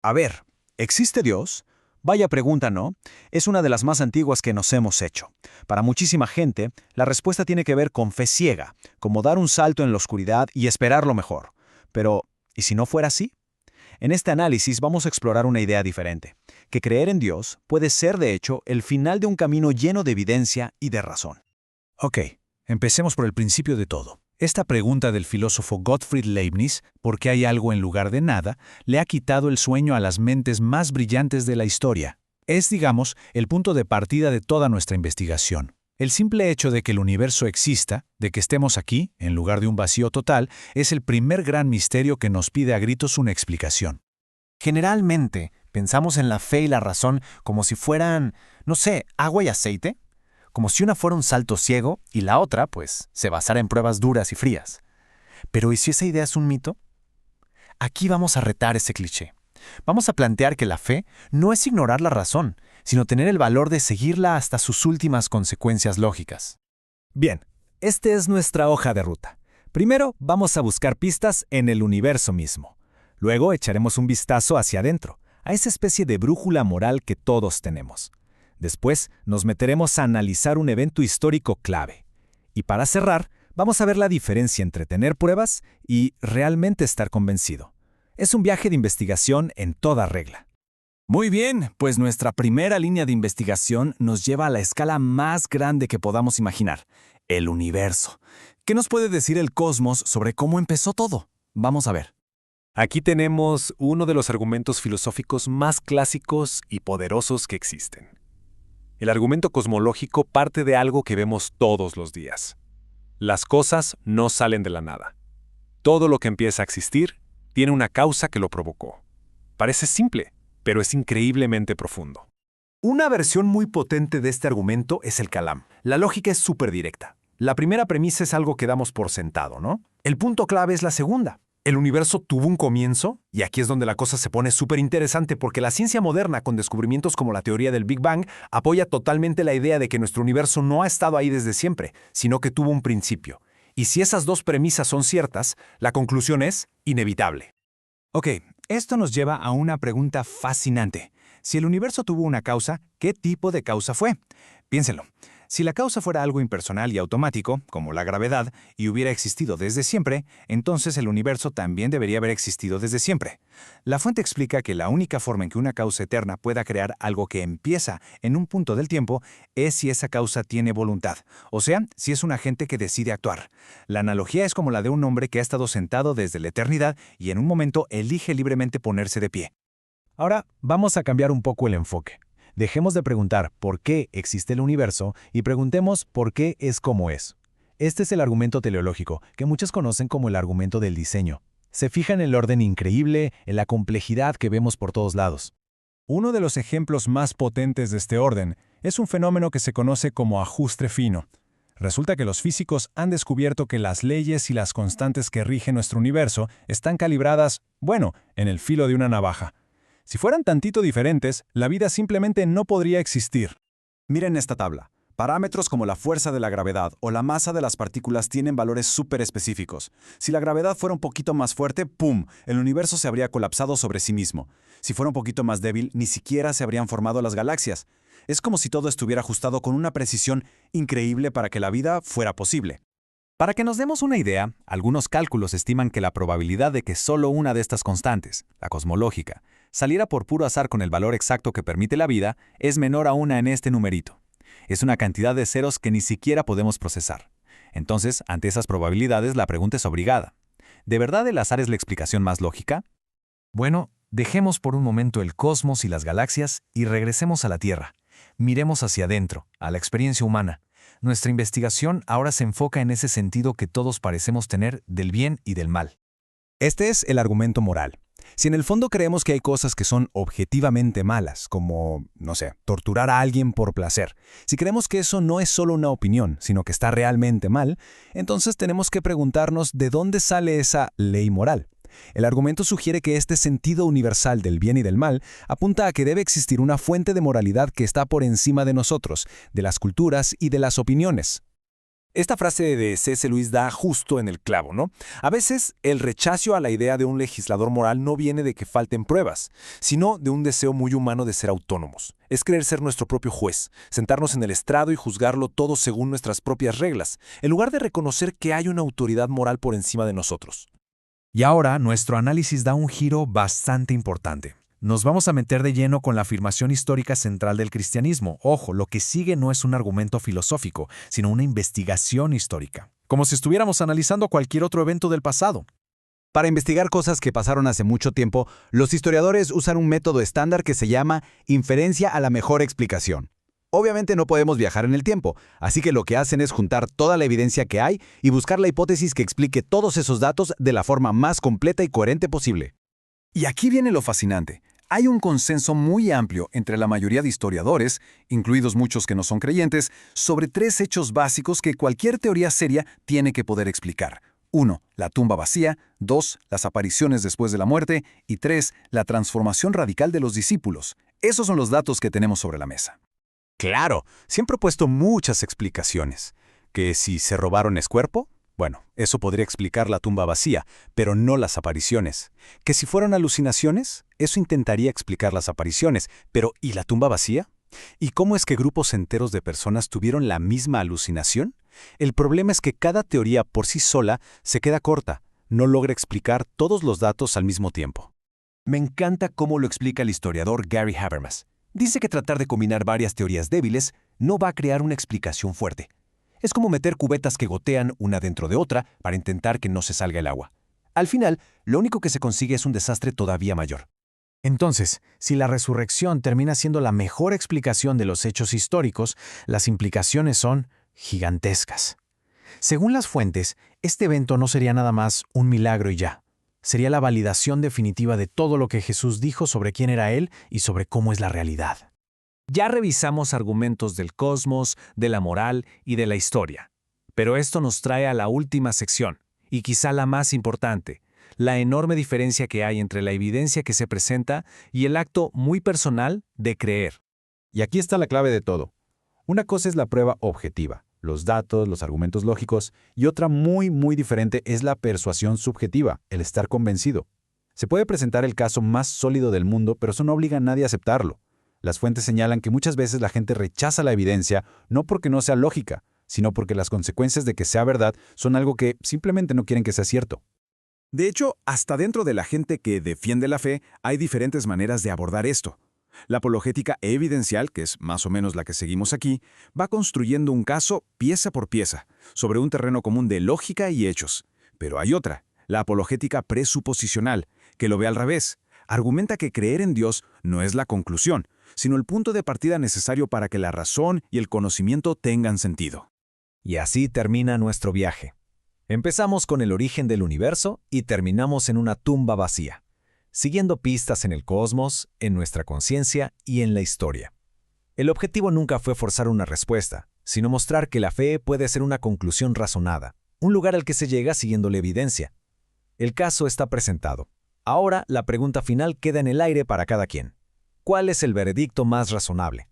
A ver, ¿existe Dios? Vaya pregunta, ¿no? Es una de las más antiguas que nos hemos hecho. Para muchísima gente, la respuesta tiene que ver con fe ciega, como dar un salto en la oscuridad y esperar lo mejor. Pero, ¿y si no fuera así? En este análisis vamos a explorar una idea diferente, que creer en Dios puede ser, de hecho, el final de un camino lleno de evidencia y de razón. Ok, empecemos por el principio de todo. Esta pregunta del filósofo Gottfried Leibniz, ¿por qué hay algo en lugar de nada?, le ha quitado el sueño a las mentes más brillantes de la historia. Es, digamos, el punto de partida de toda nuestra investigación. El simple hecho de que el universo exista, de que estemos aquí, en lugar de un vacío total, es el primer gran misterio que nos pide a gritos una explicación. Generalmente, pensamos en la fe y la razón como si fueran, no sé, agua y aceite. Como si una fuera un salto ciego y la otra, pues, se basara en pruebas duras y frías. Pero ¿y si esa idea es un mito? Aquí vamos a retar ese cliché. Vamos a plantear que la fe no es ignorar la razón, sino tener el valor de seguirla hasta sus últimas consecuencias lógicas. Bien, esta es nuestra hoja de ruta. Primero, vamos a buscar pistas en el universo mismo. Luego echaremos un vistazo hacia adentro, a esa especie de brújula moral que todos tenemos. Después, nos meteremos a analizar un evento histórico clave. Y para cerrar, vamos a ver la diferencia entre tener pruebas y realmente estar convencido. Es un viaje de investigación en toda regla. Muy bien, pues nuestra primera línea de investigación nos lleva a la escala más grande que podamos imaginar, el universo. ¿Qué nos puede decir el cosmos sobre cómo empezó todo? Vamos a ver. Aquí tenemos uno de los argumentos filosóficos más clásicos y poderosos que existen. El argumento cosmológico parte de algo que vemos todos los días. Las cosas no salen de la nada. Todo lo que empieza a existir tiene una causa que lo provocó. Parece simple, pero es increíblemente profundo. Una versión muy potente de este argumento es el Kalam. La lógica es súper directa. La primera premisa es algo que damos por sentado, ¿no? El punto clave es la segunda. ¿El universo tuvo un comienzo? Y aquí es donde la cosa se pone súper interesante porque la ciencia moderna, con descubrimientos como la teoría del Big Bang, apoya totalmente la idea de que nuestro universo no ha estado ahí desde siempre, sino que tuvo un principio. Y si esas dos premisas son ciertas, la conclusión es inevitable. Ok, esto nos lleva a una pregunta fascinante. Si el universo tuvo una causa, ¿qué tipo de causa fue? Piénsenlo. Si la causa fuera algo impersonal y automático, como la gravedad, y hubiera existido desde siempre, entonces el universo también debería haber existido desde siempre. La fuente explica que la única forma en que una causa eterna pueda crear algo que empieza en un punto del tiempo es si esa causa tiene voluntad, o sea, si es un agente que decide actuar. La analogía es como la de un hombre que ha estado sentado desde la eternidad y en un momento elige libremente ponerse de pie. Ahora, vamos a cambiar un poco el enfoque. Dejemos de preguntar por qué existe el universo y preguntemos por qué es como es. Este es el argumento teleológico, que muchos conocen como el argumento del diseño. Se fija en el orden increíble, en la complejidad que vemos por todos lados. Uno de los ejemplos más potentes de este orden es un fenómeno que se conoce como ajuste fino. Resulta que los físicos han descubierto que las leyes y las constantes que rigen nuestro universo están calibradas, en el filo de una navaja. Si fueran tantito diferentes, la vida simplemente no podría existir. Miren esta tabla. Parámetros como la fuerza de la gravedad o la masa de las partículas tienen valores súper específicos. Si la gravedad fuera un poquito más fuerte, ¡pum!, el universo se habría colapsado sobre sí mismo. Si fuera un poquito más débil, ni siquiera se habrían formado las galaxias. Es como si todo estuviera ajustado con una precisión increíble para que la vida fuera posible. Para que nos demos una idea, algunos cálculos estiman que la probabilidad de que solo una de estas constantes, la cosmológica, saliera por puro azar con el valor exacto que permite la vida es menor a una en este numerito. Es una cantidad de ceros que ni siquiera podemos procesar. Entonces, ante esas probabilidades, la pregunta es obligada. ¿De verdad el azar es la explicación más lógica? Bueno, dejemos por un momento el cosmos y las galaxias y regresemos a la Tierra. Miremos hacia adentro, a la experiencia humana. Nuestra investigación ahora se enfoca en ese sentido que todos parecemos tener del bien y del mal. Este es el argumento moral. Si en el fondo creemos que hay cosas que son objetivamente malas, como, torturar a alguien por placer, si creemos que eso no es solo una opinión, sino que está realmente mal, entonces tenemos que preguntarnos de dónde sale esa ley moral. El argumento sugiere que este sentido universal del bien y del mal apunta a que debe existir una fuente de moralidad que está por encima de nosotros, de las culturas y de las opiniones. Esta frase de C.S. Lewis da justo en el clavo, ¿no? A veces, el rechazo a la idea de un legislador moral no viene de que falten pruebas, sino de un deseo muy humano de ser autónomos. Es querer ser nuestro propio juez, sentarnos en el estrado y juzgarlo todo según nuestras propias reglas, en lugar de reconocer que hay una autoridad moral por encima de nosotros. Y ahora, nuestro análisis da un giro bastante importante. Nos vamos a meter de lleno con la afirmación histórica central del cristianismo. Ojo, lo que sigue no es un argumento filosófico, sino una investigación histórica. Como si estuviéramos analizando cualquier otro evento del pasado. Para investigar cosas que pasaron hace mucho tiempo, los historiadores usan un método estándar que se llama inferencia a la mejor explicación. Obviamente no podemos viajar en el tiempo, así que lo que hacen es juntar toda la evidencia que hay y buscar la hipótesis que explique todos esos datos de la forma más completa y coherente posible. Y aquí viene lo fascinante. Hay un consenso muy amplio entre la mayoría de historiadores, incluidos muchos que no son creyentes, sobre 3 hechos básicos que cualquier teoría seria tiene que poder explicar. 1. La tumba vacía. 2. Las apariciones después de la muerte. Y 3. La transformación radical de los discípulos. Esos son los datos que tenemos sobre la mesa. Claro, siempre he puesto muchas explicaciones. Que si se robaron es cuerpo, bueno, eso podría explicar la tumba vacía, pero no las apariciones. Que si fueron alucinaciones, eso intentaría explicar las apariciones, pero ¿y la tumba vacía? ¿Y cómo es que grupos enteros de personas tuvieron la misma alucinación? El problema es que cada teoría por sí sola se queda corta, no logra explicar todos los datos al mismo tiempo. Me encanta cómo lo explica el historiador Gary Habermas. Dice que tratar de combinar varias teorías débiles no va a crear una explicación fuerte. Es como meter cubetas que gotean una dentro de otra para intentar que no se salga el agua. Al final, lo único que se consigue es un desastre todavía mayor. Entonces, si la resurrección termina siendo la mejor explicación de los hechos históricos, las implicaciones son gigantescas. Según las fuentes, este evento no sería nada más un milagro y ya. Sería la validación definitiva de todo lo que Jesús dijo sobre quién era Él y sobre cómo es la realidad. Ya revisamos argumentos del cosmos, de la moral y de la historia. Pero esto nos trae a la última sección, y quizá la más importante, la enorme diferencia que hay entre la evidencia que se presenta y el acto muy personal de creer. Y aquí está la clave de todo. Una cosa es la prueba objetiva, los datos, los argumentos lógicos, y otra muy diferente es la persuasión subjetiva, el estar convencido. Se puede presentar el caso más sólido del mundo, pero eso no obliga a nadie a aceptarlo. Las fuentes señalan que muchas veces la gente rechaza la evidencia no porque no sea lógica, sino porque las consecuencias de que sea verdad son algo que simplemente no quieren que sea cierto. De hecho, hasta dentro de la gente que defiende la fe hay diferentes maneras de abordar esto. La apologética evidencial, que es más o menos la que seguimos aquí, va construyendo un caso pieza por pieza, sobre un terreno común de lógica y hechos. Pero hay otra, la apologética presuposicional, que lo ve al revés. Argumenta que creer en Dios no es la conclusión, sino el punto de partida necesario para que la razón y el conocimiento tengan sentido. Y así termina nuestro viaje. Empezamos con el origen del universo y terminamos en una tumba vacía, siguiendo pistas en el cosmos, en nuestra conciencia y en la historia. El objetivo nunca fue forzar una respuesta, sino mostrar que la fe puede ser una conclusión razonada, un lugar al que se llega siguiendo la evidencia. El caso está presentado. Ahora la pregunta final queda en el aire para cada quien. ¿Cuál es el veredicto más razonable?